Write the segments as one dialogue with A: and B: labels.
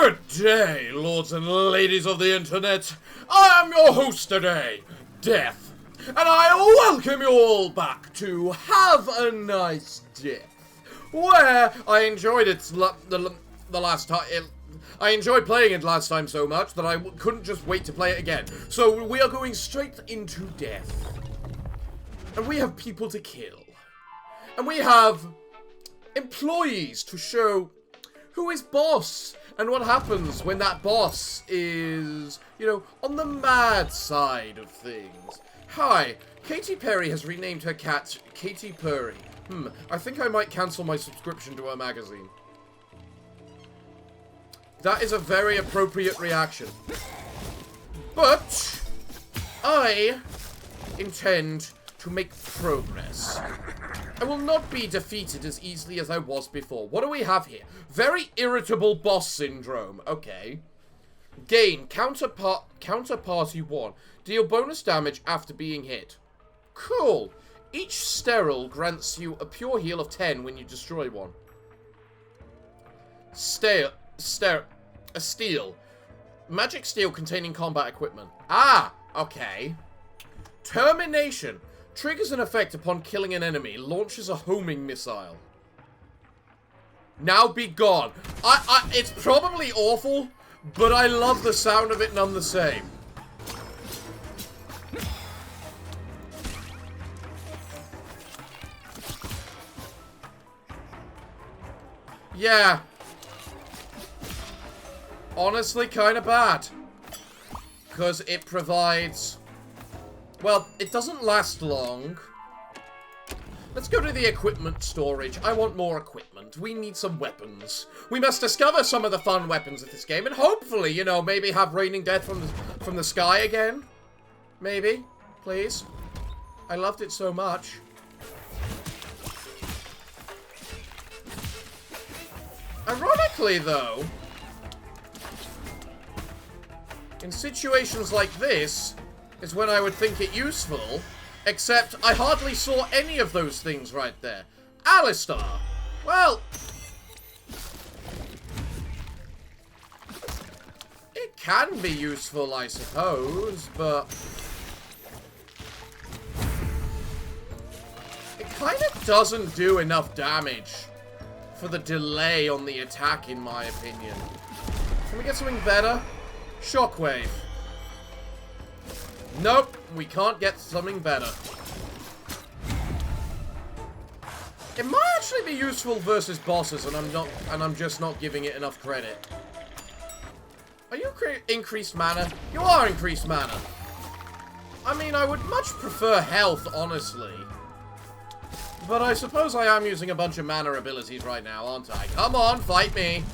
A: Good day, lords and ladies of the internet. I am your host today, Death, and I welcome you all back to Have a Nice Death, where I enjoyed it the last time. I enjoyed playing it last time so much that I couldn't just wait to play it again. So we are going straight into death, and we have people to kill, and we have employees to show who is boss, and what happens when that boss is, you know, on the mad side of things. Hi, Katy Perry has renamed her cat Katy Purry. I think I might cancel my subscription to her magazine. That is a very appropriate reaction. But I intend to make progress. I will not be defeated as easily as I was before. What do we have here? Very irritable boss syndrome. Okay. Gain counterparty 1. Deal bonus damage after being hit. Cool. Each sterile grants you a pure heal of 10 when you destroy one. A steel. Magic steel containing combat equipment. Ah, okay. Termination. Triggers an effect upon killing an enemy. Launches a homing missile. Now be gone. It's probably awful, but I love the sound of it none the same. Yeah. Honestly, kind of bad. Because it provides... Well, it doesn't last long. Let's go to the equipment storage. I want more equipment. We need some weapons. We must discover some of the fun weapons of this game, and hopefully, you know, maybe have raining death from the sky again. Maybe. Please. I loved it so much. Ironically, though, in situations like this, is when I would think it useful, except I hardly saw any of those things right there. Alistair! Well... it can be useful, I suppose, but... it kind of doesn't do enough damage for the delay on the attack, in my opinion. Can we get something better? Shockwave. Nope, we can't get something better. It might actually be useful versus bosses, and I'm just not giving it enough credit. Are you increased mana? You are increased mana. I mean, I would much prefer health, honestly. But I suppose I am using a bunch of mana abilities right now, aren't I? Come on, fight me.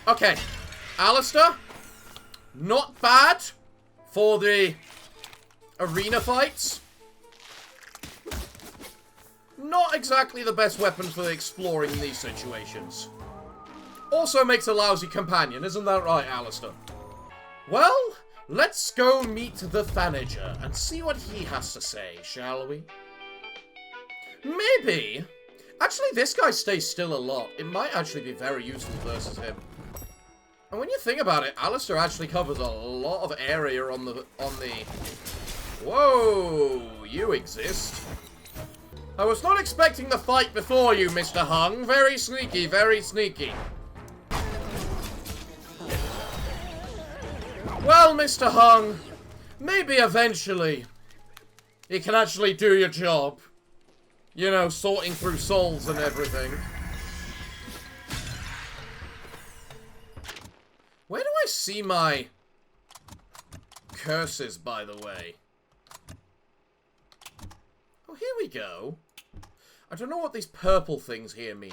A: Okay, Alistair, not bad for the arena fights. Not exactly the best weapon for exploring in these situations. Also makes a lousy companion, isn't that right, Alistair? Well, let's go meet the Thanager and see what he has to say, shall we? Maybe. Actually, this guy stays still a lot. It might actually be very useful versus him. And when you think about it, Alistair actually covers a lot of area on the... Whoa, you exist. I was not expecting the fight before you, Mr. Hung. Very sneaky, very sneaky. Well, Mr. Hung, maybe eventually you can actually do your job. You know, sorting through souls and everything. Where do I see my curses, by the way? Oh, here we go. I don't know what these purple things here mean.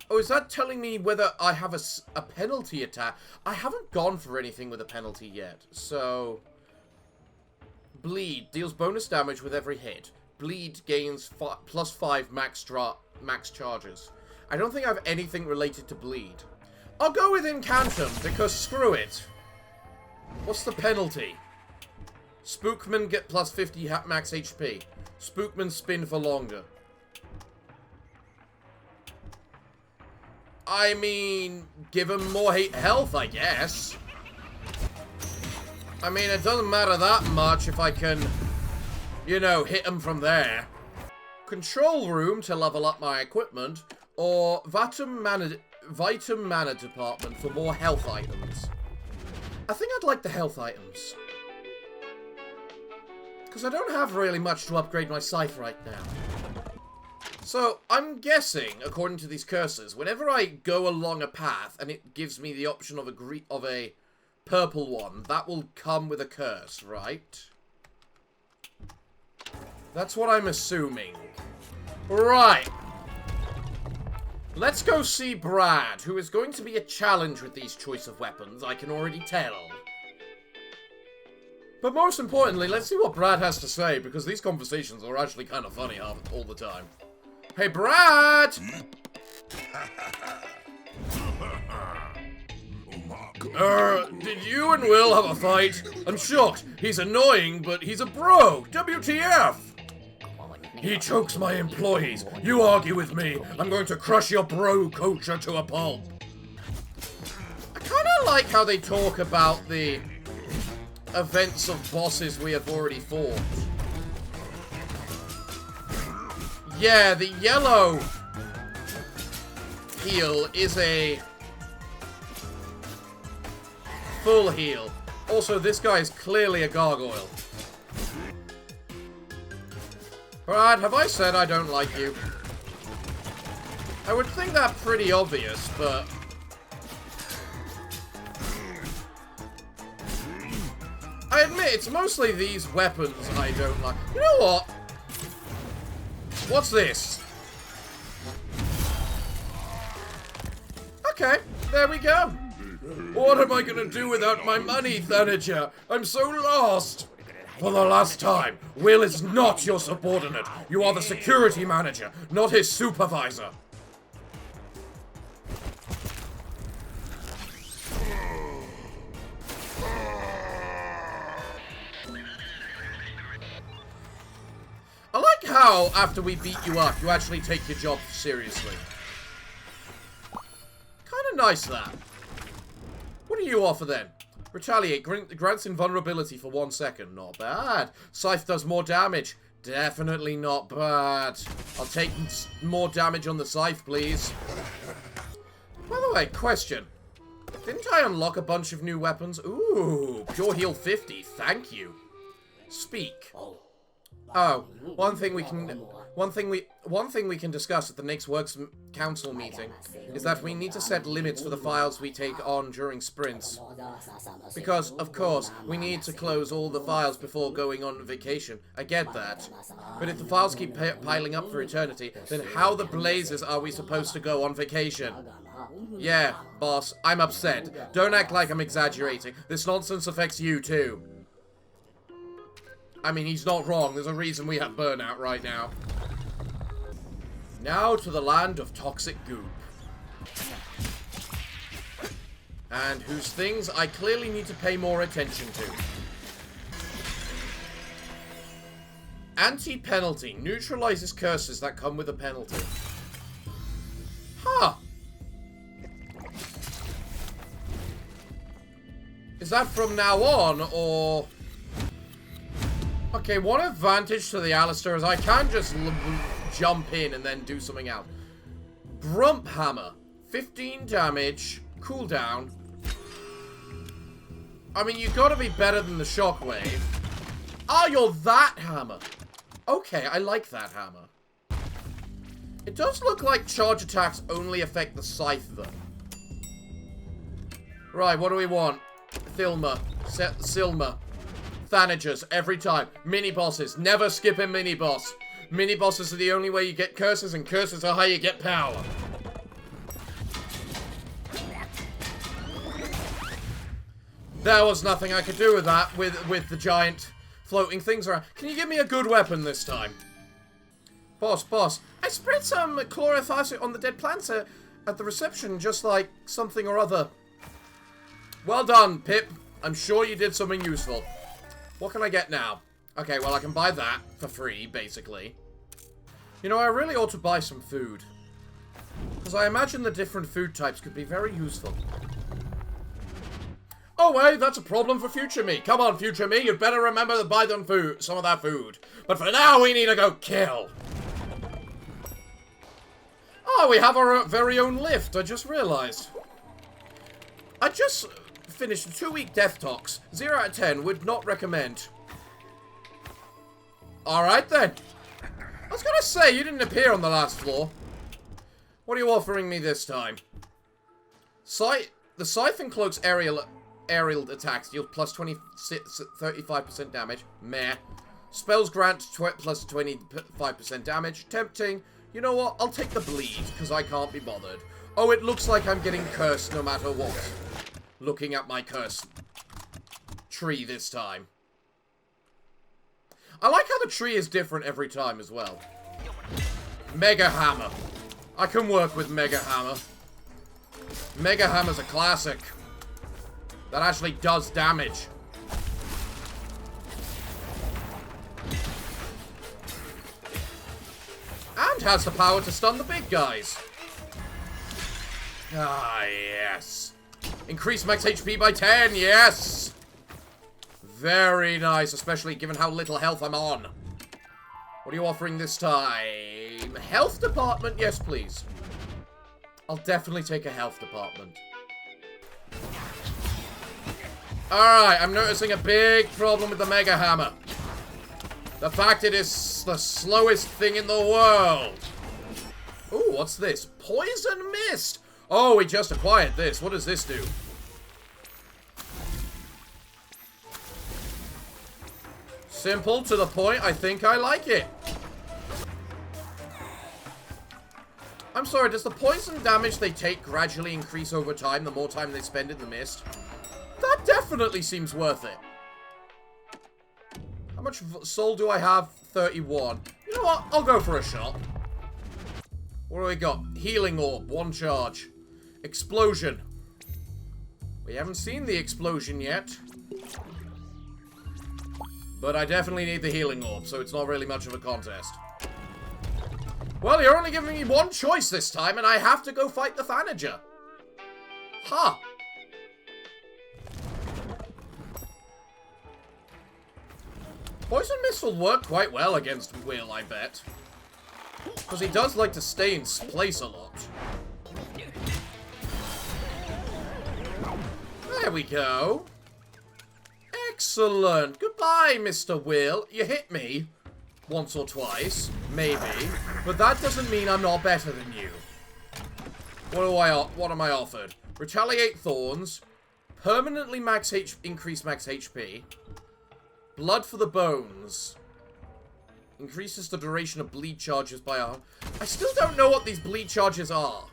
A: Oh, is that telling me whether I have a penalty attack? I haven't gone for anything with a penalty yet, so... Bleed deals bonus damage with every hit. Bleed gains +5 max charges. I don't think I have anything related to bleed. I'll go with Incantum, because screw it. What's the penalty? Spookman get +50 max HP. Spookman spin for longer. I mean, give him more health, I guess. I mean, it doesn't matter that much if I can, you know, hit him from there. Control room to level up my equipment, or Vitum Mana department for more health items. I think I'd like the health items. Because I don't have really much to upgrade my scythe right now. So, I'm guessing, according to these cursors, whenever I go along a path and it gives me the option of a purple one, that will come with a curse, right? That's what I'm assuming. Right. Let's go see Brad, who is going to be a challenge with these choice of weapons, I can already tell. But most importantly, let's see what Brad has to say, because these conversations are actually kind of funny all the time. Hey, Brad! Did you and Will have a fight? I'm shocked. He's annoying, but he's a bro. WTF? He chokes my employees. You argue with me. I'm going to crush your bro culture to a pulp. I kind of like how they talk about the events of bosses we have already fought. Yeah, the yellow heal is a full heal. Also, this guy is clearly a gargoyle. Brad, have I said I don't like you? I would think that pretty obvious, but... I admit, it's mostly these weapons I don't like. You know what? What's this? Okay, there we go. What am I gonna do without my money, Thanager? I'm so lost. For the last time, Will is not your subordinate. You are the security manager, not his supervisor. I like how, after we beat you up, you actually take your job seriously. Kinda nice, that. What do you offer, then? Retaliate. Grants invulnerability for 1 second. Not bad. Scythe does more damage. Definitely not bad. I'll take more damage on the scythe, please. By the way, question. Didn't I unlock a bunch of new weapons? Ooh, pure heal 50. Thank you. Speak. Oh, one thing we can discuss at the next Works Council meeting is that we need to set limits for the files we take on during sprints. Because, of course, we need to close all the files before going on vacation. I get that. But if the files keep piling up for eternity, then how the blazes are we supposed to go on vacation? Yeah, boss, I'm upset. Don't act like I'm exaggerating. This nonsense affects you, too. I mean, he's not wrong. There's a reason we have burnout right now. Now to the land of toxic goop. And whose things I clearly need to pay more attention to. Anti-penalty. Neutralizes curses that come with a penalty. Huh. Is that from now on, or... Okay, one advantage to the Alistair is I can just jump in and then do something else. Grump Hammer. 15 damage. Cooldown. I mean, you've got to be better than the Shockwave. Oh, you're that hammer. Okay, I like that hammer. It does look like charge attacks only affect the scythe, though. Right, what do we want? Thilma. Silma. Thanagers, every time. Mini-bosses. Never skip a mini-boss. Mini-bosses are the only way you get curses, and curses are how you get power. There was nothing I could do with that, with the giant floating things around. Can you give me a good weapon this time? Boss. I sprayed some chlorophylacid on the dead plants at the reception, just like something or other. Well done, Pip. I'm sure you did something useful. What can I get now? Okay, well, I can buy that for free, basically. You know, I really ought to buy some food. Because I imagine the different food types could be very useful. Oh, wait, that's a problem for future me. Come on, future me, you'd better remember to buy them food, some of that food. But for now, we need to go kill. Oh, we have our very own lift, I just realized. I just finished a 2-week death tox. 0 out of 10, would not recommend. Alright then. I was gonna say, you didn't appear on the last floor. What are you offering me this time? The Siphon Cloak's aerial attacks deal plus 35% damage. Meh. Spells grant plus 25% damage. Tempting. You know what? I'll take the bleed, because I can't be bothered. Oh, it looks like I'm getting cursed no matter what. Looking at my curse tree this time. I like how the tree is different every time as well. Mega Hammer. I can work with Mega Hammer. Mega Hammer's a classic. That actually does damage. And has the power to stun the big guys. Ah, yes. Increase max HP by 10, yes! Very nice, especially given how little health I'm on. What are you offering this time? Health department? Yes, please. I'll definitely take a health department. Alright, I'm noticing a big problem with the Mega Hammer. The fact it is the slowest thing in the world. Ooh, what's this? Poison Mist! Oh, we just acquired this. What does this do? Simple, to the point. I think I like it. I'm sorry, does the poison damage they take gradually increase over time the more time they spend in the mist? That definitely seems worth it. How much soul do I have? 31. You know what? I'll go for a shot. What do we got? Healing Orb, 1 charge. Explosion. We haven't seen the explosion yet. But I definitely need the Healing Orb, so it's not really much of a contest. Well, you're only giving me 1 choice this time, and I have to go fight the Thanager. Huh. Poison Mist will work quite well against Will, I bet. Because he does like to stay in place a lot. There we go. Excellent. Goodbye, Mr. Will. You hit me once or twice, maybe. But that doesn't mean I'm not better than you. What am I offered? Retaliate Thorns. Permanently increase max HP. Blood for the Bones. Increases the duration of bleed charges by a... I still don't know what these bleed charges are.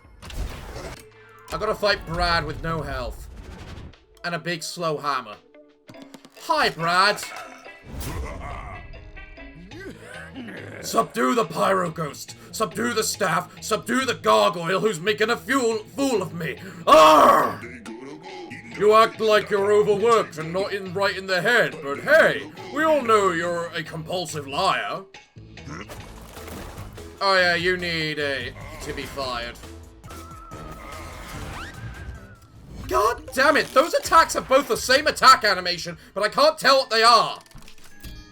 A: I gotta fight Brad with no health. And a big slow hammer. Hi, Brad. Subdue the Pyro Ghost. Subdue the staff. Subdue the gargoyle who's making a fool of me. Arrgh! You act like you're overworked and not right in the head, but hey, we all know you're a compulsive liar. Oh yeah, you need to be fired. God damn it, those attacks have both the same attack animation, but I can't tell what they are.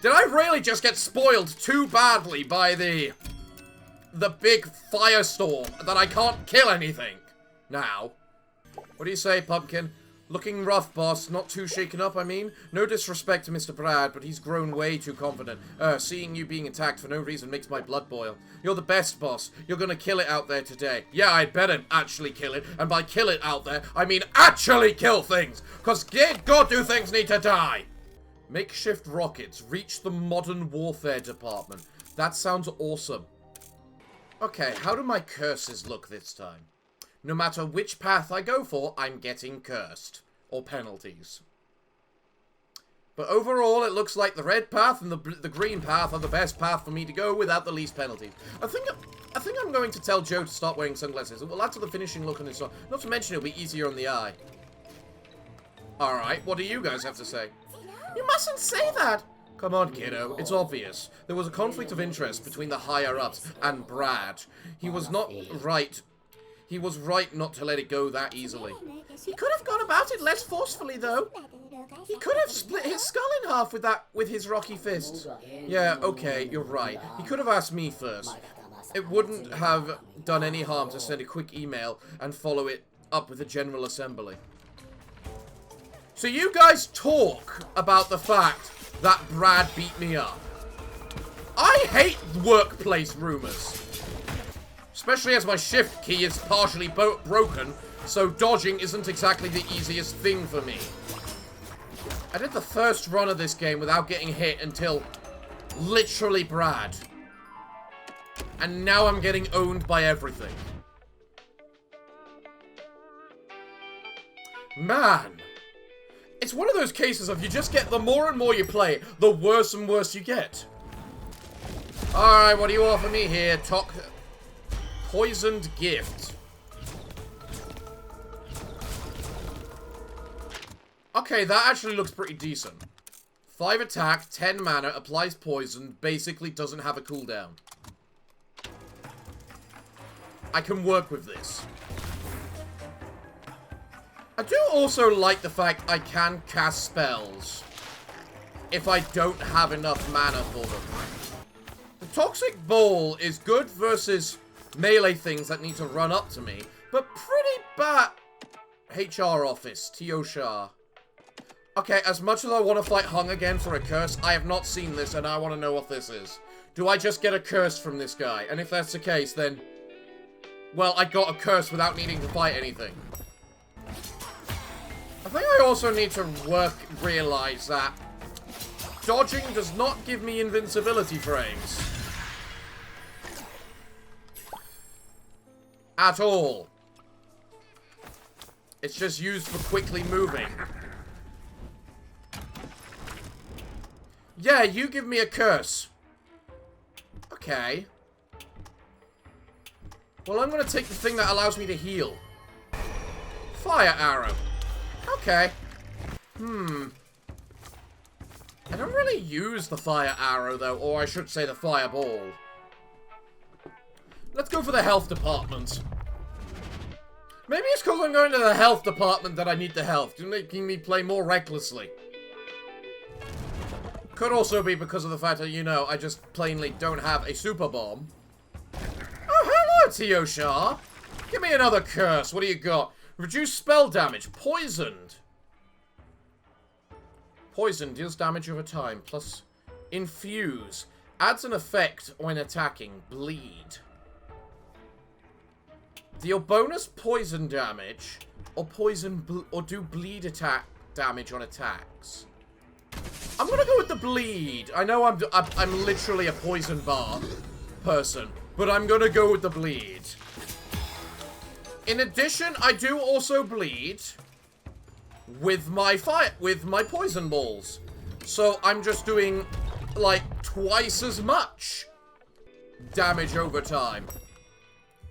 A: Did I really just get spoiled too badly by the big firestorm that I can't kill anything now? What do you say, Pumpkin? Looking rough, boss. Not too shaken up, I mean. No disrespect to Mr. Brad, but he's grown way too confident. Seeing you being attacked for no reason makes my blood boil. You're the best, boss. You're gonna kill it out there today. Yeah, I'd better actually kill it. And by kill it out there, I mean actually kill things. Because God do things need to die. Makeshift rockets. Reach the modern warfare department. That sounds awesome. Okay, how do my curses look this time? No matter which path I go for, I'm getting cursed. Or penalties. But overall, it looks like the red path and the green path are the best path for me to go without the least penalties. I think I'm going to tell Joe to start wearing sunglasses. It will add to the finishing look on his song. Not to mention it'll be easier on the eye. Alright, what do you guys have to say? You mustn't say that! Come on, kiddo. It's obvious. There was a conflict of interest between the higher-ups and Brad. He was right not to let it go that easily. He could have gone about it less forcefully, though. He could have split his skull in half with his rocky fist. Yeah, okay, you're right. He could have asked me first. It wouldn't have done any harm to send a quick email and follow it up with a general assembly. So you guys talk about the fact that Brad beat me up. I hate workplace rumors. Especially as my shift key is partially broken, so dodging isn't exactly the easiest thing for me. I did the first run of this game without getting hit until literally Brad. And now I'm getting owned by everything. Man. It's one of those cases of you just get, the more and more you play, the worse and worse you get. Alright, what do you offer me here? Poisoned gift. Okay, that actually looks pretty decent. 5 attack, 10 mana, applies poison, basically doesn't have a cooldown. I can work with this. I do also like the fact I can cast spells if I don't have enough mana for them. The Toxic Ball is good versus melee things that need to run up to me, but pretty bad. HR office, Tio Shah. Okay, as much as I want to fight Hung again for a curse, I have not seen this and I want to know what this is. Do I just get a curse from this guy? And if that's the case, then... well, I got a curse without needing to fight anything. I think I also need to realize that dodging does not give me invincibility frames. At all. It's just used for quickly moving. Yeah, you give me a curse. Okay. Well, I'm going to take the thing that allows me to heal. Fire arrow. Okay. I don't really use the fire arrow, though. Or I should say the fireball. Let's go for the health department. Maybe it's because I'm going to the health department that I need the health. It's making me play more recklessly. Could also be because of the fact that, you know, I just plainly don't have a super bomb. Oh, hello, Tio Shah. Give me another curse. What do you got? Reduce spell damage. Poisoned. Poison deals damage over time. Plus infuse. Adds an effect when attacking. Bleed. Deal bonus poison damage. Or do bleed attack damage on attacks. I'm gonna go with the bleed. I know I'm literally a poison bar person, but I'm gonna go with the bleed. In addition, I do also bleed with my poison balls. So I'm just doing like twice as much damage over time.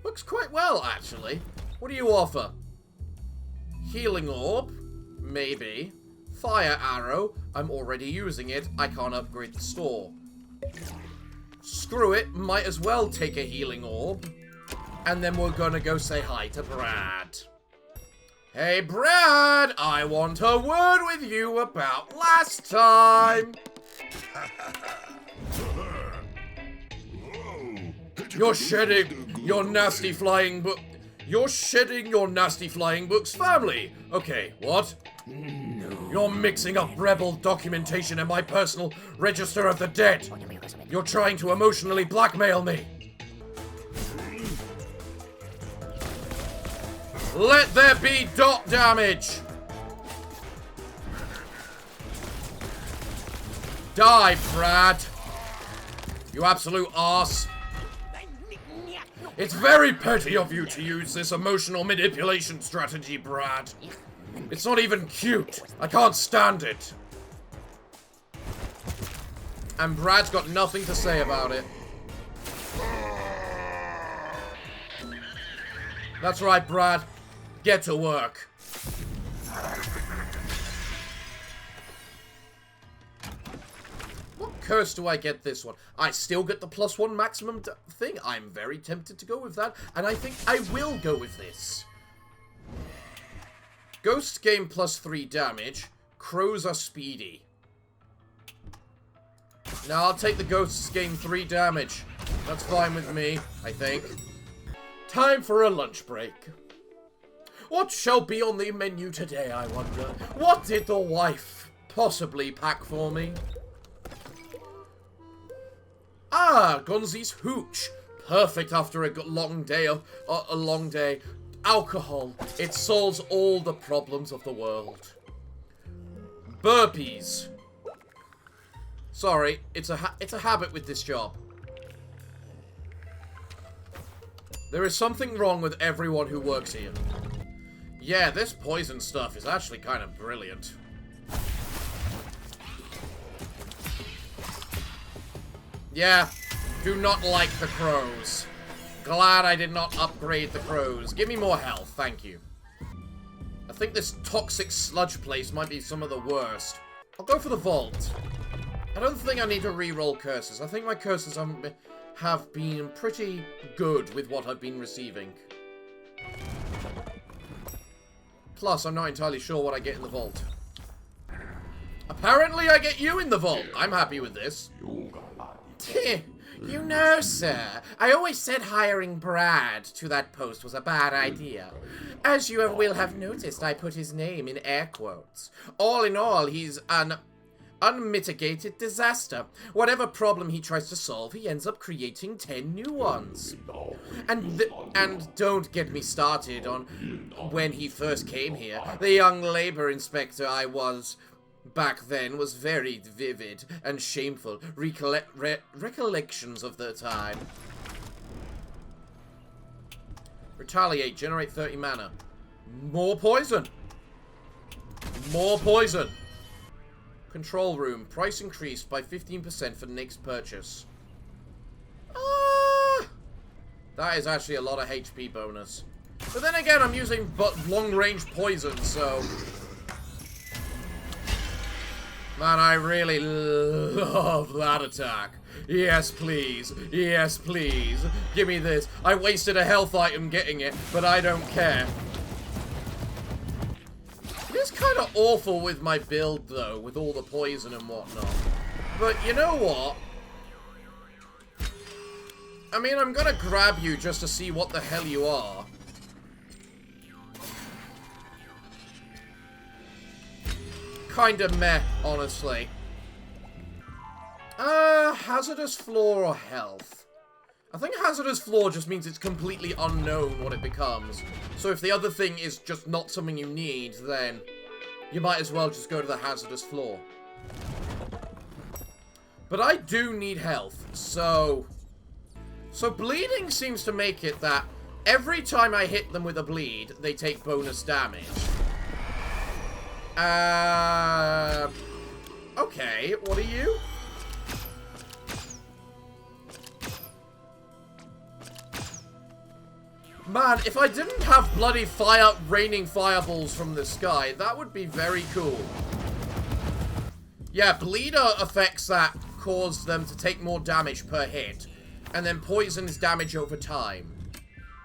A: Looks quite well, actually. What do you offer? Healing orb? Maybe. Fire arrow. I'm already using it. I can't upgrade the store. Screw it. Might as well take a healing orb. And then we're gonna go say hi to Brad. Hey, Brad! I want a word with you about last time. You're shedding your nasty flying book. You're shedding your nasty flying books family. Okay, what? No. You're mixing up rebel documentation and my personal register of the dead. You're trying to emotionally blackmail me. Let there be dot damage. Die, Brad. You absolute arse. It's very petty of you to use this emotional manipulation strategy, Brad. It's not even cute. I can't stand it. And Brad's got nothing to say about it. That's right, Brad. Get to work. What curse do I get this one? I still get the +1 maximum thing. I'm very tempted to go with that, and I think I will go with this. Ghosts gain +3 damage. Crows are speedy. Now I'll take the ghosts gain 3 damage. That's fine with me, I think. Time for a lunch break. What shall be on the menu today, I wonder? What did the wife possibly pack for me? Ah, Gonzi's Hooch. Perfect after a long day. Alcohol. It solves all the problems of the world. Burpees. Sorry, it's a habit with this job. There is something wrong with everyone who works here. Yeah, this poison stuff is actually kind of brilliant. Yeah, do not like the crows. Glad I did not upgrade the crows. Give me more health, thank you. I think this toxic sludge place might be some of the worst. I'll go for the vault. I don't think I need to re-roll curses. I think my curses have been pretty good with what I've been receiving. Plus, I'm not entirely sure what I get in the vault. Apparently, I get you in the vault. I'm happy with this. You know, sir, I always said hiring Brad to that post was a bad idea. As you will have noticed, I put his name in air quotes. All in all, he's an unmitigated disaster. Whatever problem he tries to solve, he ends up creating 10 new ones. And don't get me started on when he first came here. The young labor inspector I was back then was very vivid and shameful recollections of the time. Retaliate, generate 30 mana. More poison. More poison. Control room, price increased by 15% for next purchase. That is actually a lot of HP bonus. But then again, I'm using long-range poison, so... Man, I really love that attack. Yes, please. Yes, please. Give me this. I wasted a health item getting it, but I don't care. It is kind of awful with my build, though, with all the poison and whatnot. But you know what? I mean, I'm gonna grab you just to see what the hell you are. Kinda meh, honestly. Hazardous floor or health? I think hazardous floor just means it's completely unknown what it becomes. So if the other thing is just not something you need, then you might as well just go to the hazardous floor. But I do need health, so bleeding seems to make it that every time I hit them with a bleed, they take bonus damage. Okay, what are you? Man, if I didn't have bloody raining fireballs from the sky, that would be very cool. Yeah, bleeder effects that cause them to take more damage per hit, and then poison is damage over time.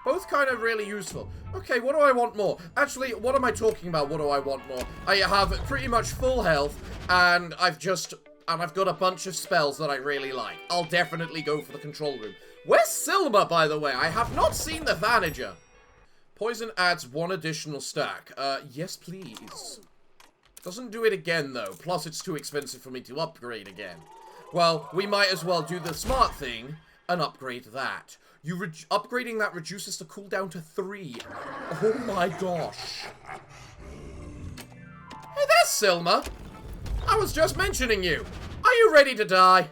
A: Both kind of really useful. Okay, what do I want more? Actually, what am I talking about? What do I want more? I have pretty much full health, and I've got a bunch of spells that I really like. I'll definitely go for the control room. Where's Silma, by the way? I have not seen the Vanager. Poison adds 1 additional stack. Yes, please. Doesn't do it again, though. Plus, it's too expensive for me to upgrade again. Well, we might as well do the smart thing and upgrade that. Upgrading that reduces the cooldown to 3. Oh my gosh. Hey, there's Silma. I was just mentioning you. Are you ready to die?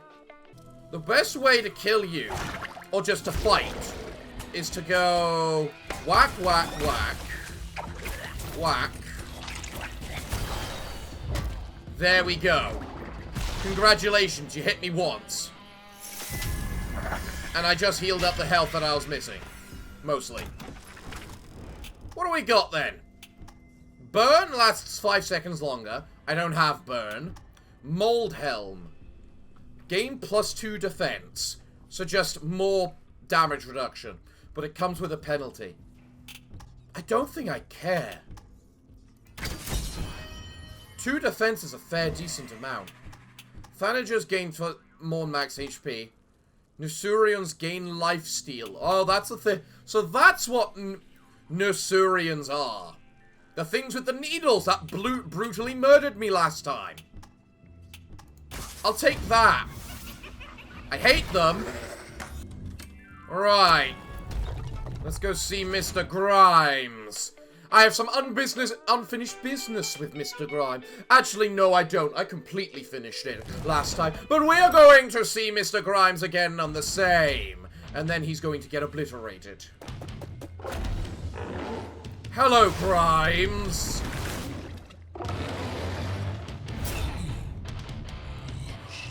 A: The best way to kill you, or just to fight, is to go whack, whack, whack, whack. There we go. Congratulations, you hit me once. And I just healed up the health that I was missing. Mostly. What do we got then? Burn lasts 5 seconds longer. I don't have burn. Mold Helm. Gain +2 defense. So just more damage reduction. But it comes with a penalty. I don't think I care. 2 defense is a fair, decent amount. Thanagers gain more max HP. Nusurians gain lifesteal. Oh, that's the thing. So that's what Nusurians are. The things with the needles that brutally murdered me last time. I'll take that. I hate them. Alright. Let's go see Mr. Grimes. I have some unfinished business with Mr. Grimes. Actually, no, I don't. I completely finished it last time. But we are going to see Mr. Grimes again on the same. And then he's going to get obliterated. Hello, Grimes.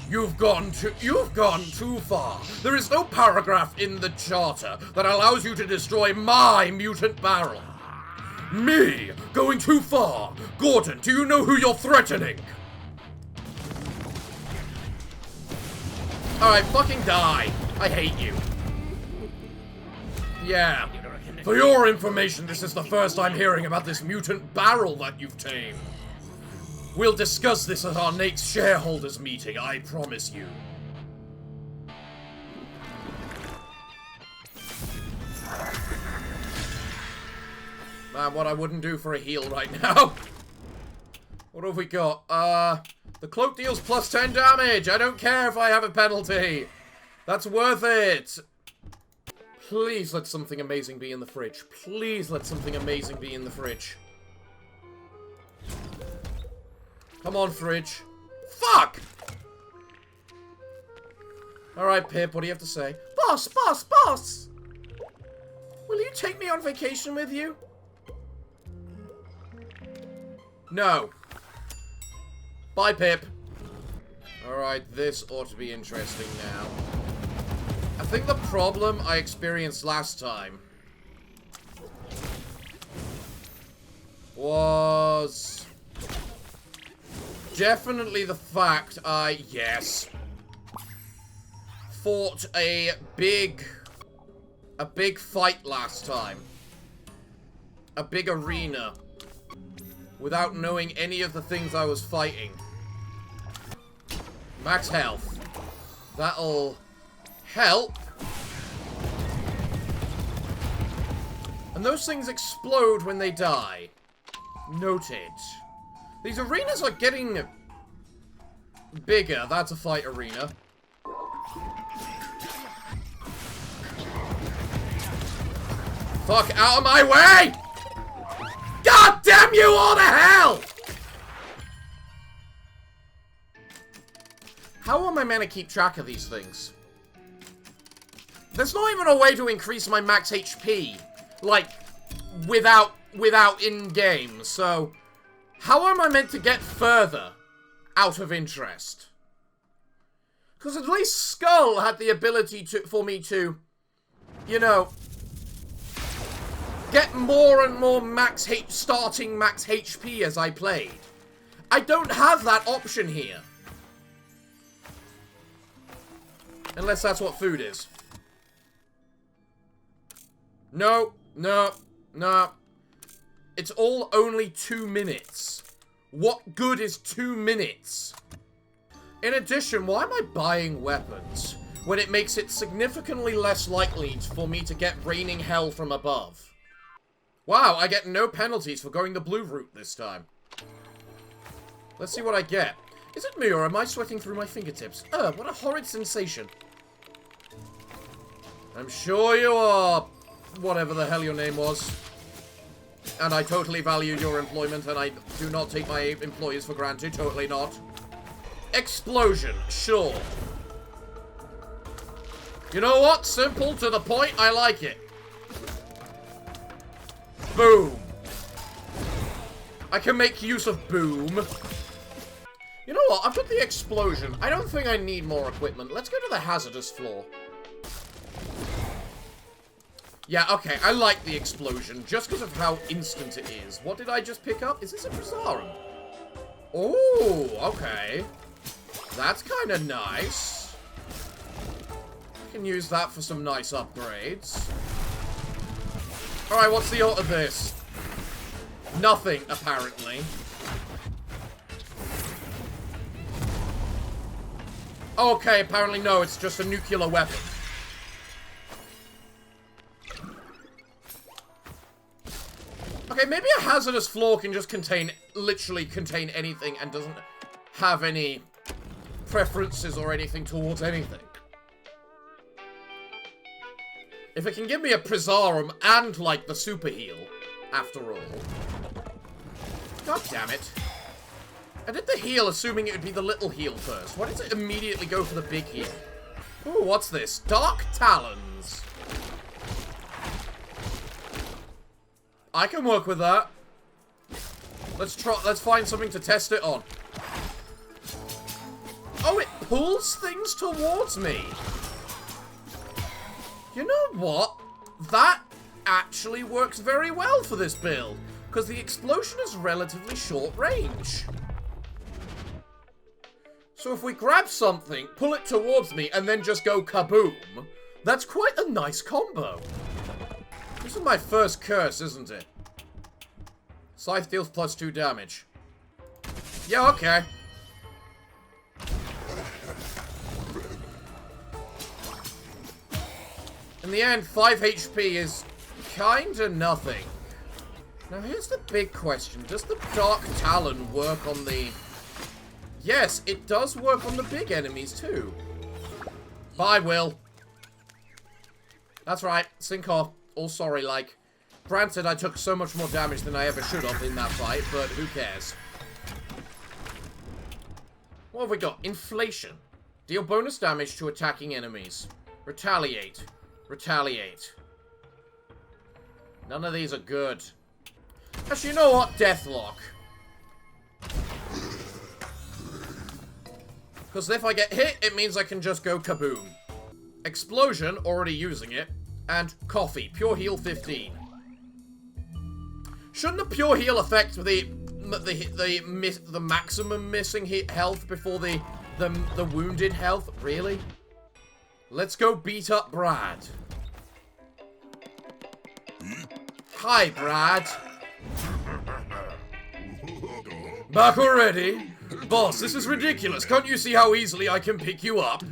A: You've gone too far. There is no paragraph in the charter that allows you to destroy my mutant barrel. Me? Going too far? Gordon, do you know who you're threatening? Alright, fucking die. I hate you. Yeah. For your information, this is the first I'm hearing about this mutant barrel that you've tamed. We'll discuss this at our next shareholders meeting, I promise you. Man, what I wouldn't do for a heal right now. What have we got? The cloak deals +10 damage. I don't care if I have a penalty. That's worth it. Please let something amazing be in the fridge. Please let something amazing be in the fridge. Come on, fridge. Fuck! Alright, Pip, what do you have to say? Boss, boss, boss! Will you take me on vacation with you? No. Bye, Pip. Alright, this ought to be interesting now. I think the problem I experienced last time was definitely the fact I, yes, fought a big fight last time. A big arena. Without knowing any of the things I was fighting. Max health. That'll help. And those things explode when they die. Noted. These arenas are getting bigger. That's a fight arena. Fuck out of my way! God damn you all to hell! How am I meant to keep track of these things? There's not even a way to increase my max HP, like, without in-game, so how am I meant to get further out of interest? Because at least Skull had the ability for me to, you know, get more and more starting max HP as I played. I don't have that option here. Unless that's what food is. No, no, no. It's all only 2 minutes. What good is 2 minutes? In addition, why am I buying weapons when it makes it significantly less likely for me to get raining hell from above? Wow, I get no penalties for going the blue route this time. Let's see what I get. Is it me or am I sweating through my fingertips? Ugh, what a horrid sensation. I'm sure you are, whatever the hell your name was. And I totally value your employment and I do not take my employees for granted, totally not. Explosion, sure. You know what? Simple, to the point, I like it. Boom. I can make use of boom. You know what? I've got the explosion. I don't think I need more equipment. Let's go to the hazardous floor. Yeah, okay. I like the explosion just because of how instant it is. What did I just pick up? Is this a Brazarum? Oh, okay. That's kind of nice. can use that for some nice upgrades. Alright, what's the ult of this? Nothing, apparently. Okay, apparently no, it's just a nuclear weapon. Okay, maybe a hazardous floor can just literally contain anything and doesn't have any preferences or anything towards anything. If it can give me a Prizarum and, like, the super heal, after all. God damn it. I did the heal assuming it would be the little heal first. Why does it immediately go for the big heal? Ooh, what's this? Dark Talons. I can work with that. Let's find something to test it on. Oh, it pulls things towards me. You know what? That actually works very well for this build, because the explosion is relatively short range. So if we grab something, pull it towards me, and then just go kaboom, that's quite a nice combo. This is my first curse, isn't it? Scythe deals +2 damage. Yeah, okay. In the end, 5 HP is kinda nothing. Now here's the big question. Does the Dark Talon work on the... Yes, it does work on the big enemies too. Bye, Will. That's right. Sink off. All sorry, like. Granted, I took so much more damage than I ever should have in that fight, but who cares? What have we got? Inflation. Deal bonus damage to attacking enemies. Retaliate. Retaliate. None of these are good. Actually, you know what? Deathlock. Because if I get hit, it means I can just go kaboom. Explosion, already using it. And coffee. Pure heal 15. Shouldn't the pure heal affect the maximum missing hit health before the wounded health? Really? Let's go beat up Brad. Hi, Brad. Back already? Boss, this is ridiculous. Can't you see how easily I can pick you up?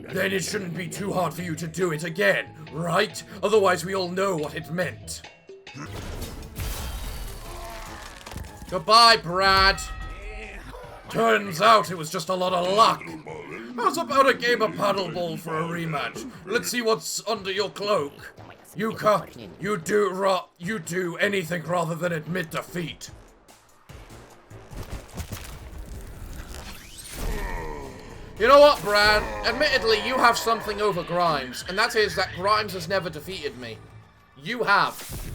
A: Then it shouldn't be too hard for you to do it again, right? Otherwise we all know what it meant. Goodbye, Brad. Turns out it was just a lot of luck. How's about a game of paddleball for a rematch? Let's see what's under your cloak. You do anything rather than admit defeat. You know what, Brad? Admittedly, you have something over Grimes, and that is that Grimes has never defeated me. You have.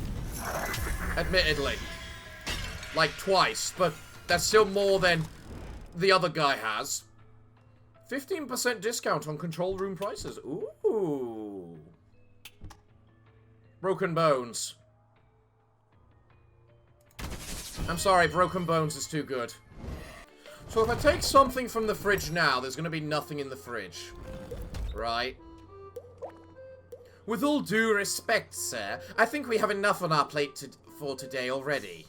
A: Admittedly. Like twice, but that's still more than the other guy has. 15% discount on control room prices. Ooh. Broken Bones. I'm sorry, Broken Bones is too good. So if I take something from the fridge now, there's going to be nothing in the fridge. Right? With all due respect, sir, I think we have enough on our plate for today already.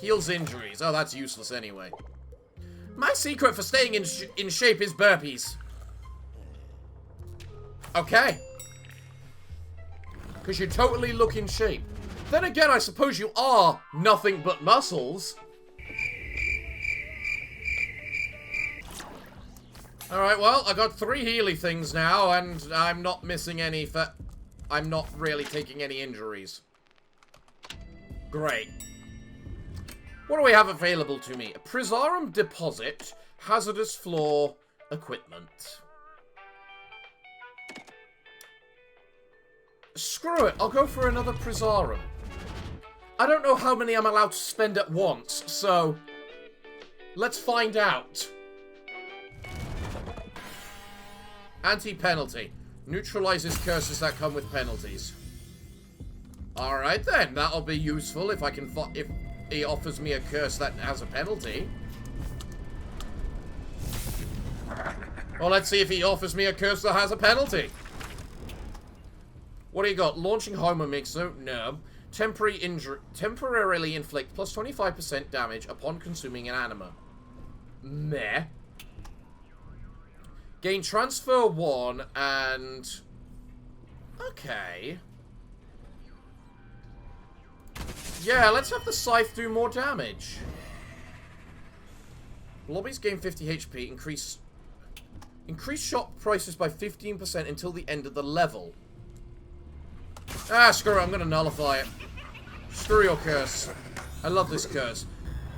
A: Heals injuries. Oh, that's useless anyway. My secret for staying in shape is burpees. Okay. Because you totally look in shape. Then again, I suppose you are nothing but muscles. Alright, well, I got 3 Healy things now, and I'm not missing any I'm not really taking any injuries. Great. What do we have available to me? A Prizarum deposit, hazardous floor, equipment. Screw it, I'll go for another Prizarum. I don't know how many I'm allowed to spend at once, so let's find out. Anti-penalty. Neutralizes curses that come with penalties. Alright then, that'll be useful if I can if he offers me a curse that has a penalty. Well, let's see if he offers me a curse that has a penalty. What do you got? Launching Homer makes no. Temporarily inflict plus 25% damage upon consuming an anima. Meh. Gain transfer 1 and... Okay. Yeah, let's have the scythe do more damage. Lobbies gain 50 HP. Increase shop prices by 15% until the end of the level. Ah, screw it. I'm gonna nullify it. Screw your curse. I love this curse.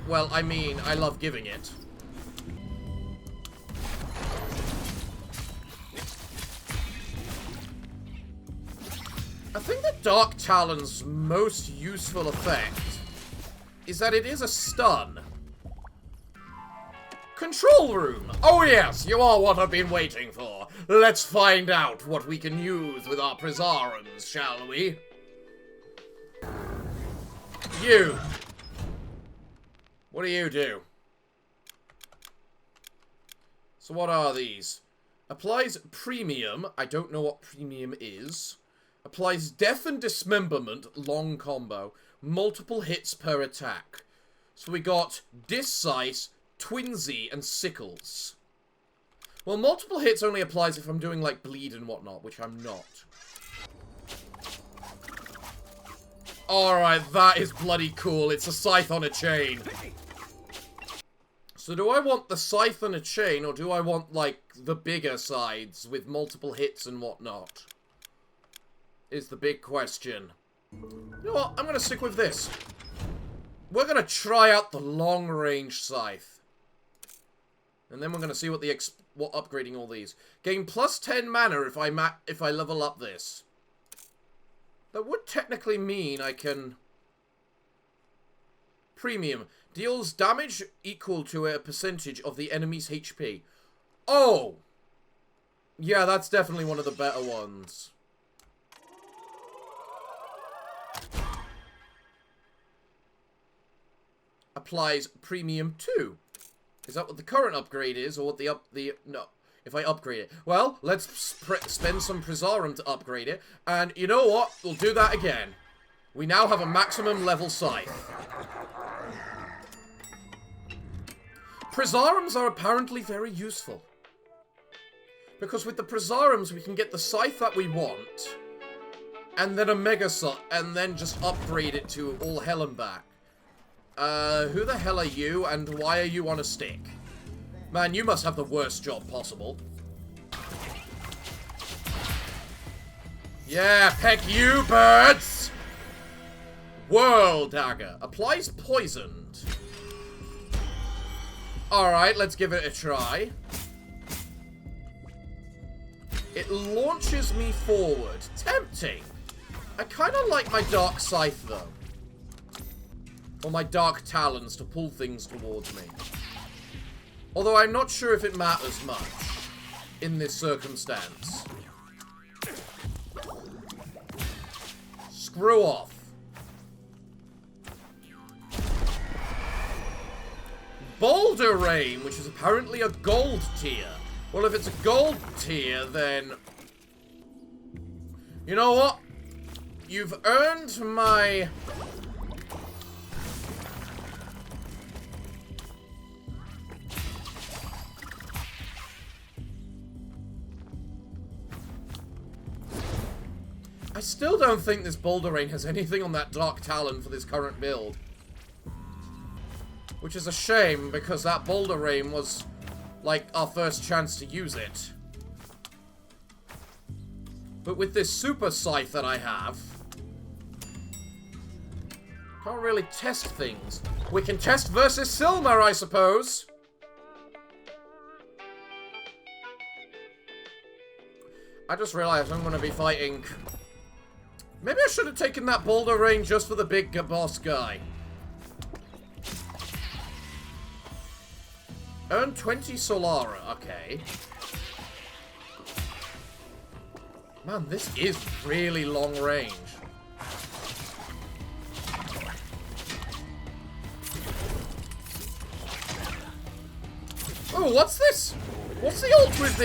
A: Well, I mean, I love giving it. I think that Dark Talon's most useful effect is that it is a stun. Control room! Oh yes, you are what I've been waiting for. Let's find out what we can use with our Prisarums, shall we? You! What do you do? So what are these? Applies premium. I don't know what premium is. Applies death and dismemberment, long combo. Multiple hits per attack. So we got Discice, Twinsy, and Sickles. Well, multiple hits only applies if I'm doing, like, bleed and whatnot, which I'm not. Alright, that is bloody cool. It's a scythe on a chain. So do I want the scythe on a chain, or do I want, like, the bigger sides with multiple hits and whatnot? Is the big question. You know what? I'm gonna stick with this. We're gonna try out the long-range scythe. And then we're gonna see what upgrading all these. Gain plus 10 mana if I level up this. That would technically mean I can... Premium. Deals damage equal to a percentage of the enemy's HP. Oh! Yeah, that's definitely one of the better ones. Applies premium 2. Is that what the current upgrade is, or what no, if I upgrade it? Well, let's spend some Prizarum to upgrade it, and you know what? We'll do that again. We now have a maximum level scythe. Prizarums are apparently very useful. Because with the Prizarums, we can get the scythe that we want, and then a Mega Scythe, and then just upgrade it to all hell and back. Who the hell are you, and why are you on a stick? Man, you must have the worst job possible. Yeah, peck you, birds! Whirl Dagger. Applies poisoned. Alright, let's give it a try. It launches me forward. Tempting. I kind of like my Dark Scythe, though. Or my Dark Talons to pull things towards me. Although I'm not sure if it matters much in this circumstance. Screw off. Boulder Rain, which is apparently a gold tier. Well, if it's a gold tier, then... You know what? You've earned my... I still don't think this Boulder Rain has anything on that Dark Talon for this current build. Which is a shame, because that Boulder Rain was, like, our first chance to use it. But with this Super Scythe that I have... Can't really test things. We can test versus Silmar, I suppose! I just realized I'm going to be fighting... Maybe I should have taken that Boulder Rain just for the big boss guy. Earn 20 Solara, okay. Man, this is really long range. Oh, what's this? What's the ult with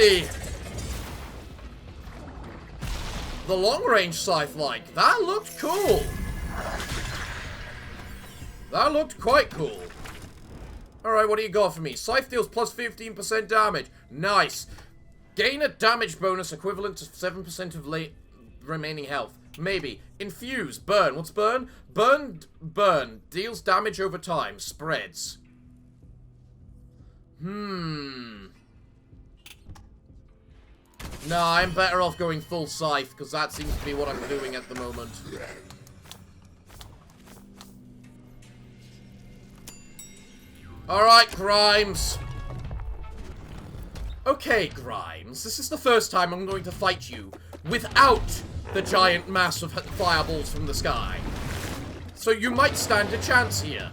A: the long-range scythe like? That looked cool. That looked quite cool. Alright, what do you got for me? Scythe deals plus 15% damage. Nice. Gain a damage bonus equivalent to 7% of remaining health. Maybe. Infuse. Burn. What's burn? Burn. Deals damage over time. Spreads. Nah, I'm better off going full scythe, because that seems to be what I'm doing at the moment. Alright, Grimes. Okay, Grimes. This is the first time I'm going to fight you without the giant mass of fireballs from the sky. So you might stand a chance here.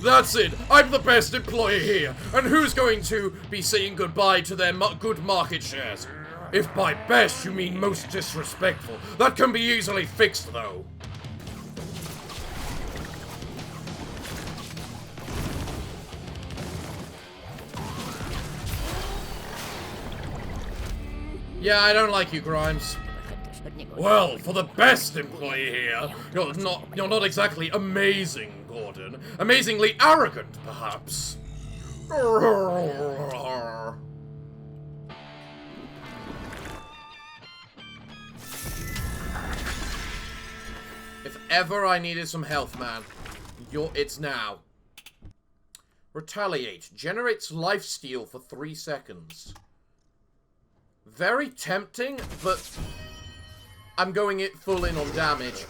A: That's it. I'm the best employee here. And who's going to be saying goodbye to their good market shares? If by best you mean most disrespectful, that can be easily fixed, though. Yeah, I don't like you, Grimes. Well, for the best employee here, you're not exactly amazing, Gordon. Amazingly arrogant, perhaps. If ever I needed some health, man, it's now. Retaliate. Generates lifesteal for 3 seconds. Very tempting, but I'm going it full in on damage.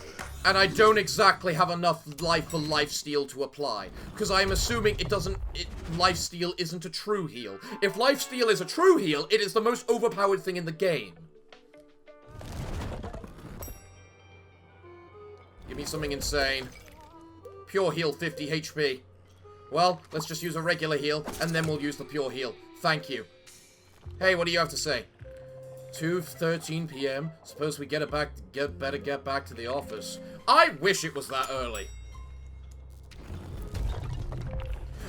A: And I don't exactly have enough life for lifesteal to apply. Because I'm assuming lifesteal isn't a true heal. If lifesteal is a true heal, it is the most overpowered thing in the game. Give me something insane. Pure heal 50 HP. Well, let's just use a regular heal, and then we'll use the pure heal. Thank you. Hey, what do you have to say? 2:13 p.m. Suppose we better get back to the office. I wish it was that early.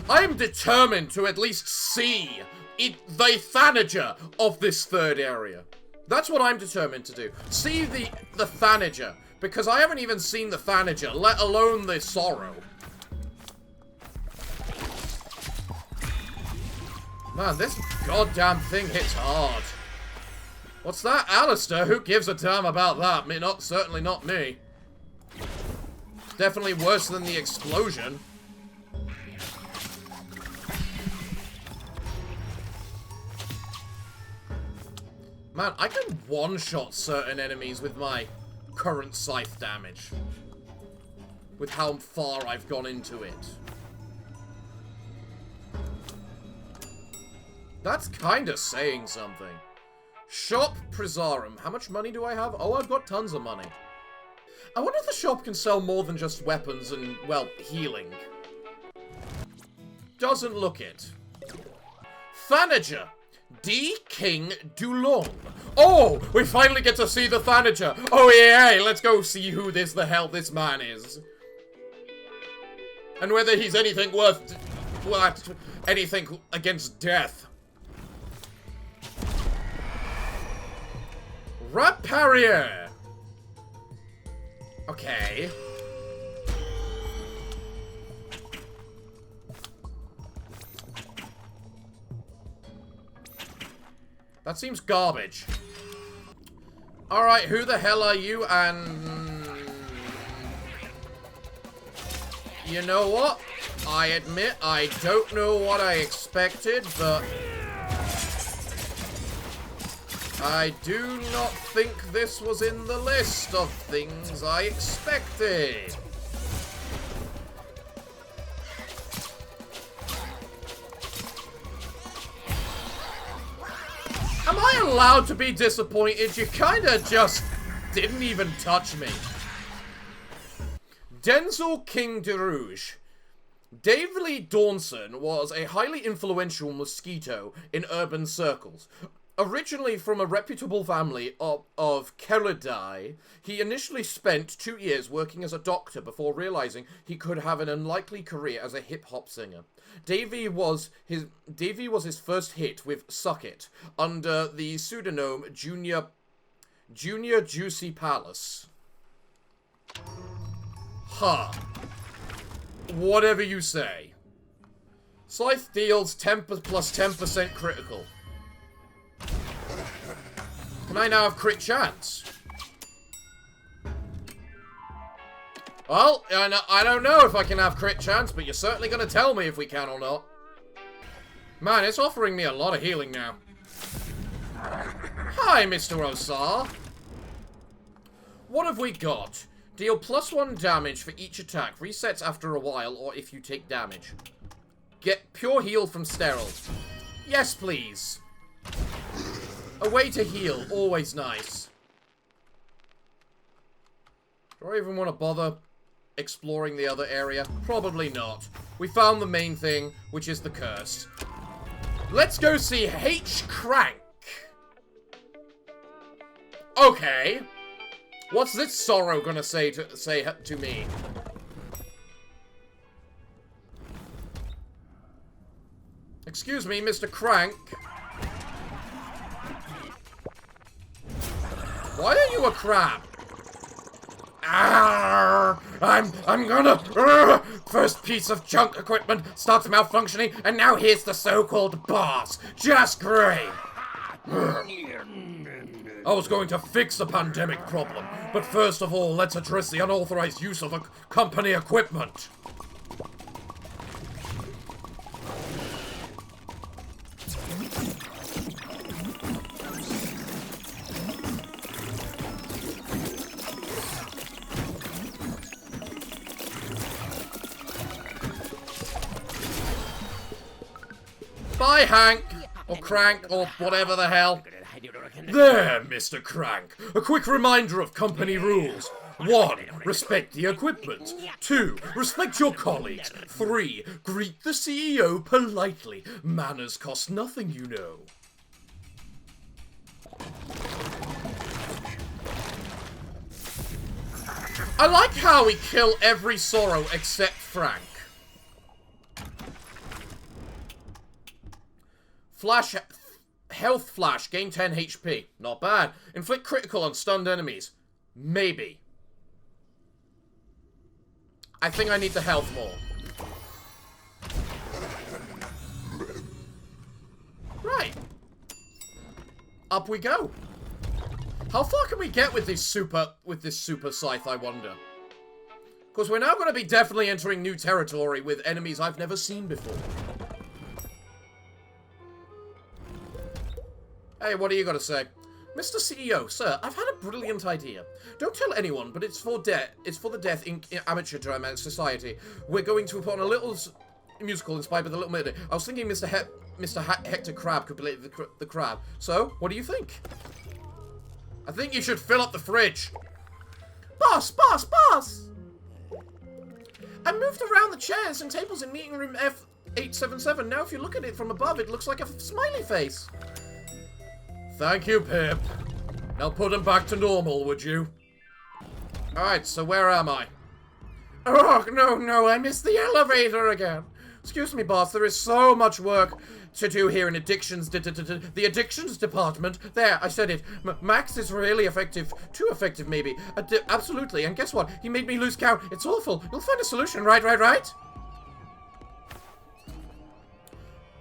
A: I am determined to at least see the Thanager of this third area. That's what I'm determined to do. See the Thanager. Because I haven't even seen the Thanager, let alone the Sorrow. Man, this goddamn thing hits hard. What's that? Alistair? Who gives a damn about that? Certainly not me. Definitely worse than the explosion. Man, I can one-shot certain enemies with my current scythe damage. With how far I've gone into it. That's kinda saying something. Shop Presarum. How much money do I have? Oh, I've got tons of money. I wonder if the shop can sell more than just weapons and, well, healing. Doesn't look it. Thanager. D. King Dulong. Oh, we finally get to see the Thanager. Oh, yeah, let's go see who the hell this man is. And whether he's anything anything against death. Raparier. Okay. That seems garbage. Alright, who the hell are you? And... you know what? I admit I don't know what I expected, but... I do not think this was in the list of things I expected. Am I allowed to be disappointed? You kinda just didn't even touch me. Denzel King de Rouge. Davely Dawson was a highly influential mosquito in urban circles. Originally from a reputable family of Keridai, he initially spent 2 years working as a doctor before realizing he could have an unlikely career as a hip-hop singer. Davey was his first hit with Suck It, under the pseudonym Junior Juicy Palace. Huh. Whatever you say. Scythe deals 10 plus 10% critical. Can I now have crit chance? Well, I don't know if I can have crit chance, but you're certainly going to tell me if we can or not. Man, it's offering me a lot of healing now. Hi, Mr. Osar. What have we got? Deal +1 damage for each attack. Resets after a while or if you take damage. Get pure heal from sterile. Yes, please. A way to heal. Always nice. Do I even want to bother exploring the other area? Probably not. We found the main thing, which is the curse. Let's go see H. Crank. Okay. What's this sorrow gonna say to me? Excuse me, Mr. Crank. Why are you a crab? Arrgh, I'm gonna... First piece of junk equipment starts malfunctioning, and now here's the so-called boss. Just great. I was going to fix the pandemic problem, but first of all, let's address the unauthorized use of company equipment. Bye, Hank, or Crank, or whatever the hell. There, Mr. Crank. A quick reminder of company rules. 1. Respect the equipment. 2. Respect your colleagues. 3. Greet the CEO politely. Manners cost nothing, you know. I like how we kill every sorrow except Frank. Flash... Health Flash, gain 10 HP. Not bad. Inflict critical on stunned enemies. Maybe. I think I need the health more. Right. Up we go. How far can we get with this super scythe, I wonder? Because we're now going to be definitely entering new territory with enemies I've never seen before. Hey, what do you got to say? Mr. CEO, sir, I've had a brilliant idea. Don't tell anyone, but it's for the deaf in amateur drama society. We're going to put on a little musical inspired by the Little Mermaid. I was thinking Mr. Hector Crab could play the crab. So, what do you think? I think you should fill up the fridge. Boss! I moved around the chairs and tables in meeting room F877. Now, if you look at it from above, it looks like a smiley face. Thank you, Pip. Now put him back to normal, would you? Alright, so where am I? Oh, no, I missed the elevator again. Excuse me, boss, there is so much work to do here in addictions, the addictions department. There, I said it. Max is really effective. Too effective, maybe. Absolutely, and guess what? He made me lose count. It's awful. You'll find a solution, right?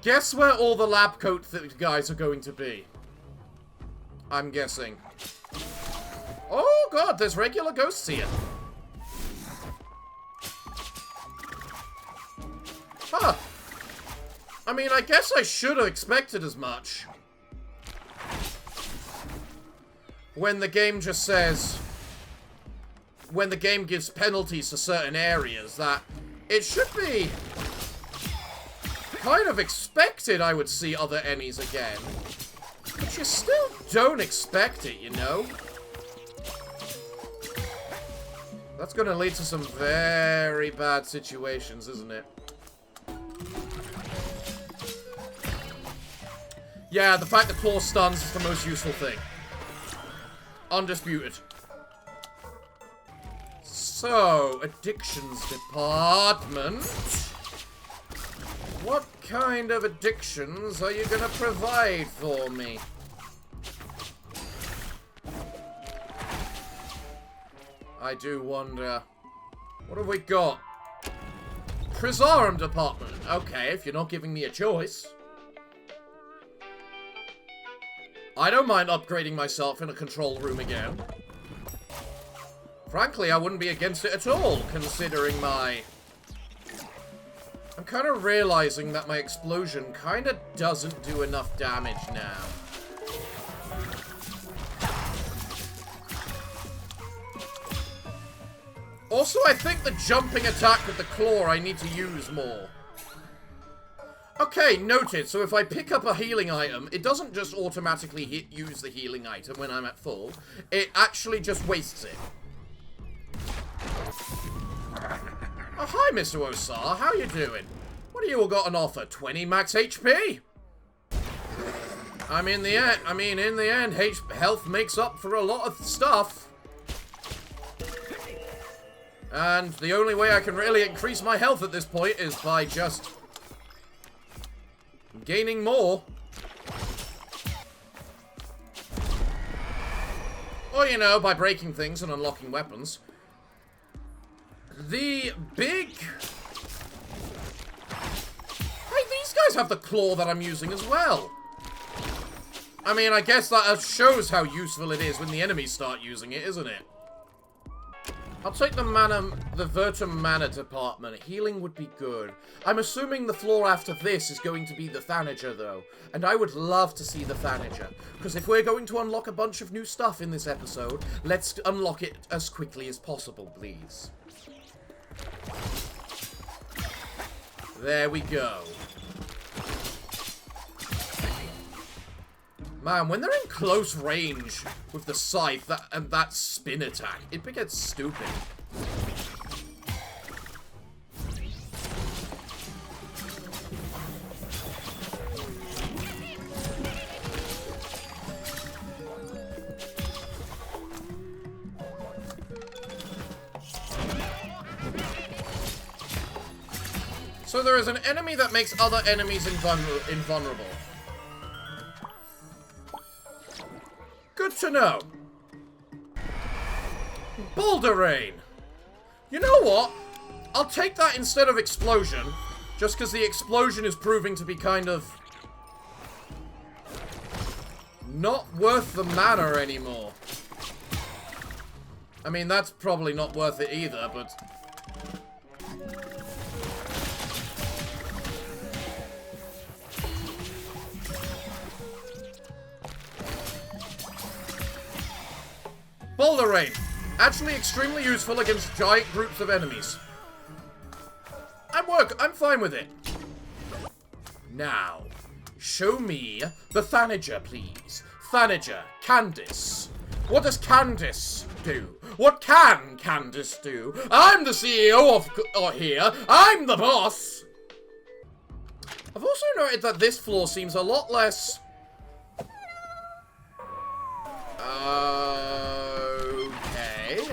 A: Guess where all the lab coat guys are going to be? I'm guessing. Oh god, there's regular ghosts here. Huh. I mean, I guess I should have expected as much. When the game just says... When the game gives penalties to certain areas, that it should be kind of expected I would see other enemies again. But you still don't expect it, you know? That's gonna lead to some very bad situations, isn't it? Yeah, the fact that claw stuns is the most useful thing. Undisputed. So, addictions department. What kind of addictions are you gonna provide for me? I do wonder. What have we got? Prisarm department. Okay, if you're not giving me a choice. I don't mind upgrading myself in a control room again. Frankly, I wouldn't be against it at all, considering my... I'm kind of realizing that my explosion kind of doesn't do enough damage now. Also, I think the jumping attack with the claw I need to use more. Okay, noted. So if I pick up a healing item, it doesn't just automatically use the healing item when I'm at full. It actually just wastes it. Oh, hi, Mr. Osar. How you doing? What do you all got on offer? 20 max HP? In the end, health makes up for a lot of stuff. And the only way I can really increase my health at this point is by just gaining more. Or, you know, by breaking things and unlocking weapons. The big... Hey, these guys have the claw that I'm using as well. I mean, I guess that shows how useful it is when the enemies start using it, isn't it? I'll take the Vertum Mana department. Healing would be good. I'm assuming the floor after this is going to be the Thanager, though. And I would love to see the Thanager. Because if we're going to unlock a bunch of new stuff in this episode, let's unlock it as quickly as possible, please. There we go. Man, when they're in close range with the scythe and that spin attack, it gets stupid. So there is an enemy that makes other enemies invulnerable. Good to know. Boulder Rain. You know what? I'll take that instead of Explosion. Just because the Explosion is proving to be kind of... not worth the mana anymore. I mean, that's probably not worth it either, but... Boulder Rain. Actually extremely useful against giant groups of enemies. I'm fine with it. Now, show me the Thanager, please. Thanager, Candice. What does Candice do? What can Candice do? I'm the CEO of here. I'm the boss. I've also noted that this floor seems a lot less... Okay.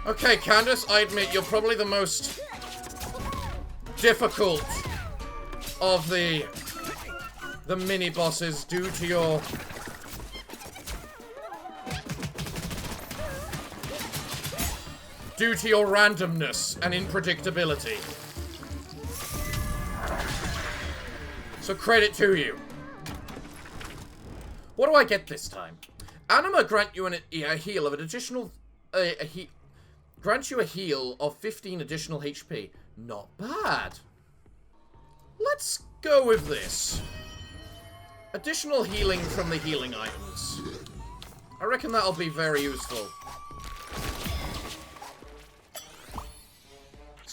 A: Okay, Candice, I admit you're probably the most difficult of the mini-bosses due to your... randomness and unpredictability. So credit to you. What do I get this time? Anima grant you a heal of an additional... grant you a heal of 15 additional HP. Not bad. Let's go with this. Additional healing from the healing items. I reckon that'll be very useful.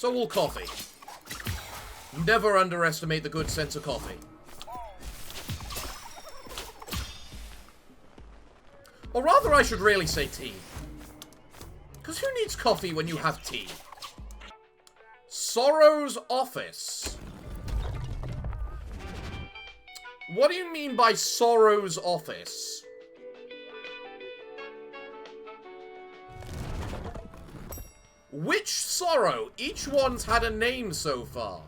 A: So will coffee. Never underestimate the good sense of coffee. Or rather, I should really say tea. Because who needs coffee when you have tea? Sorrow's office. What do you mean by Sorrow's office? Which Sorrow? Each one's had a name so far.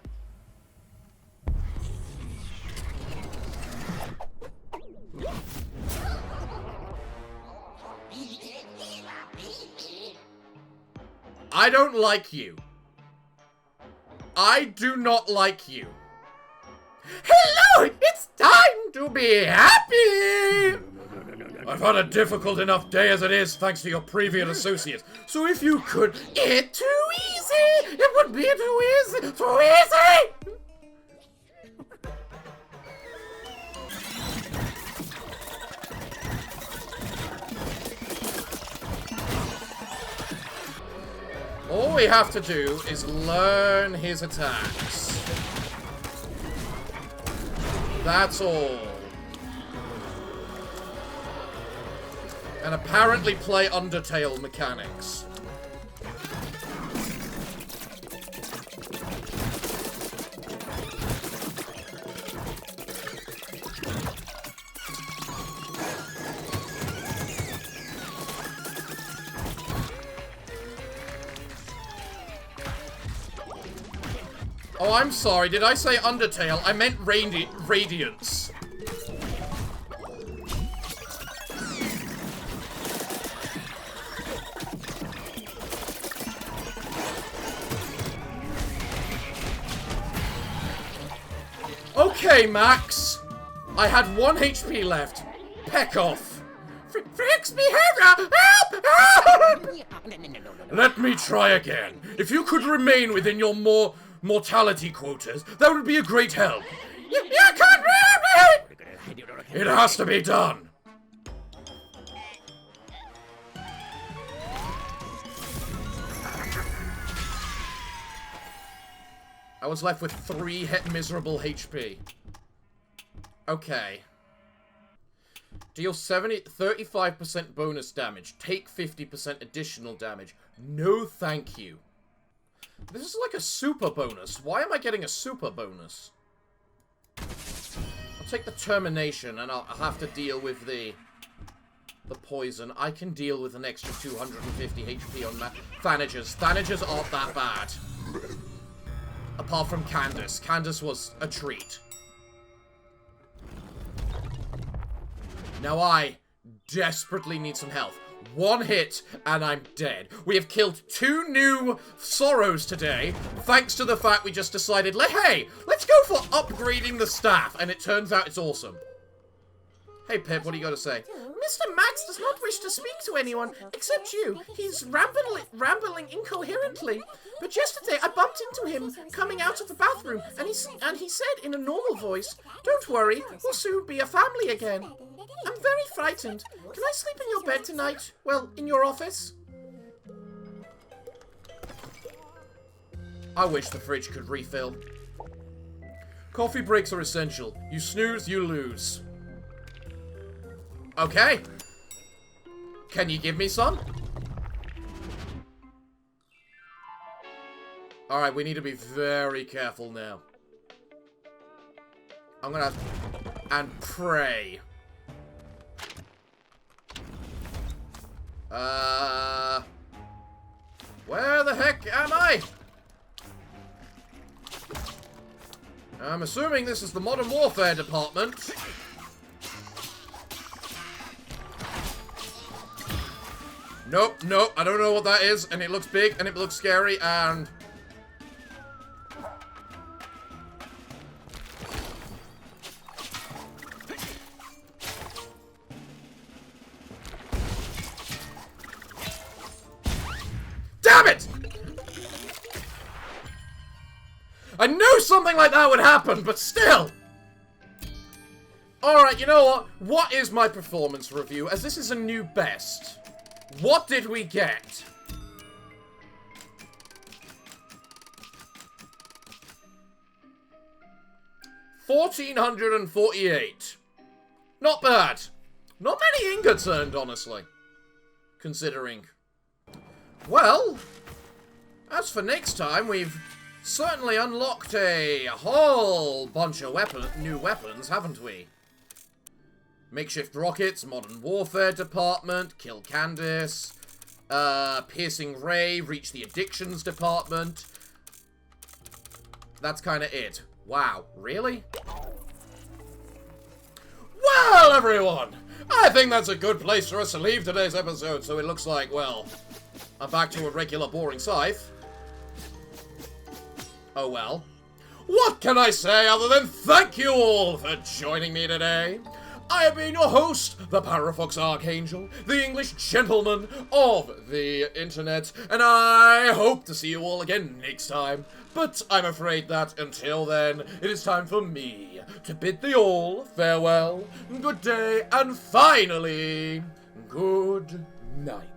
A: I don't like you. I do not like you. Hello! It's time to be happy! I've had a difficult enough day as it is, thanks to your previous associates. So if you could... It's too easy! It would be too easy! Too easy! All we have to do is learn his attacks. That's all. And apparently play Undertale mechanics. Oh, I'm sorry. Did I say Undertale? I meant Radiance. Okay, Max. I had 1 HP left. Peck off. Fix behavior! Help! Help! Let me try again. If you could remain within your mortality quotas, that would be a great help. You can't help me! It has to be done. I was left with 3 miserable HP. Okay. Deal 35% bonus damage. Take 50% additional damage. No thank you. This is like a super bonus. Why am I getting a super bonus? I'll take the termination and I'll have to deal with the poison. I can deal with an extra 250 HP on Thanagers. Thanagers aren't that bad. Apart from Candace. Candace was a treat. Now I desperately need some health. 1 hit, and I'm dead. We have killed 2 new Sorrows today, thanks to the fact we just decided, hey, let's go for upgrading the staff, and it turns out it's awesome. Hey, Pip, what do you got to say? Mr. Max does not wish to speak to anyone except you. He's rambling incoherently. But yesterday I bumped into him coming out of the bathroom, and he said in a normal voice, "Don't worry, we'll soon be a family again." I'm very frightened. Can I sleep in your bed tonight? Well, in your office? I wish the fridge could refill. Coffee breaks are essential. You snooze, you lose. Okay. Can you give me some? Alright, we need to be very careful now. I'm gonna have... and pray. Where the heck am I? I'm assuming this is the Modern Warfare department. Nope, nope, I don't know what that is, and it looks big, and it looks scary, and... Damn it! I knew something like that would happen, but still! Alright, you know what? What is my performance review, as this is a new best? What did we get? 1,448. Not bad. Not many ingots earned, honestly. Considering. Well, as for next time, we've certainly unlocked a whole bunch of new weapons, haven't we? Makeshift rockets, modern warfare department, kill Candice, piercing ray, reach the addictions department. That's kind of it. Wow, really? Well, everyone, I think that's a good place for us to leave today's episode, so it looks like, well, I'm back to a regular boring scythe. Oh well. What can I say other than thank you all for joining me today? I have been your host, the Parafox Archangel, the English gentleman of the internet, and I hope to see you all again next time. But I'm afraid that until then, it is time for me to bid thee all farewell, good day, and finally, good night.